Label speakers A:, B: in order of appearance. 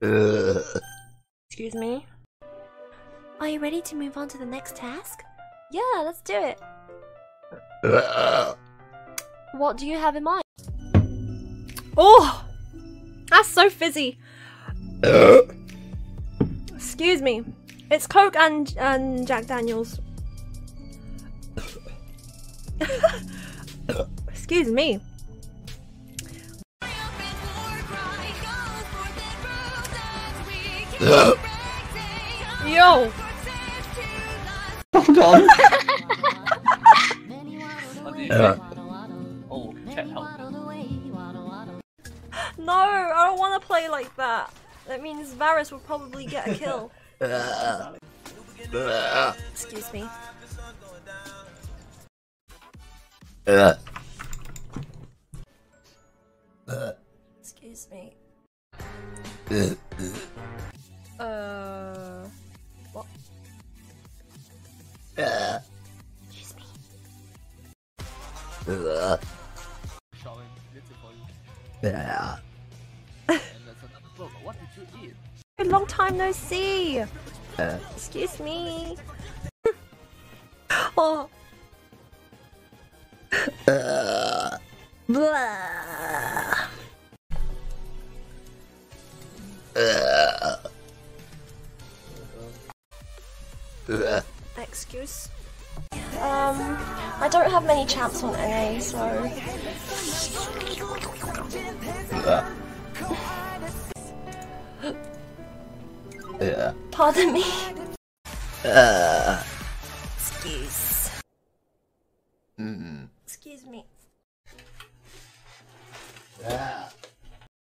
A: Excuse me. Are you ready to move on to the next task? Yeah, let's do it. What do you have in mind? Oh! That's so fizzy. Excuse me. It's Coke and Jack Daniels. Excuse me. Yo!
B: Hold on.
C: Oh, chat help.
A: No, I don't want to play like that. That means Varus will probably get a kill. Excuse me. Excuse me. What? Excuse me.
C: What did you eat?
A: A long time no see. Excuse me. Oh. Blah. Excuse. I don't have many champs on NA, so. Pardon me.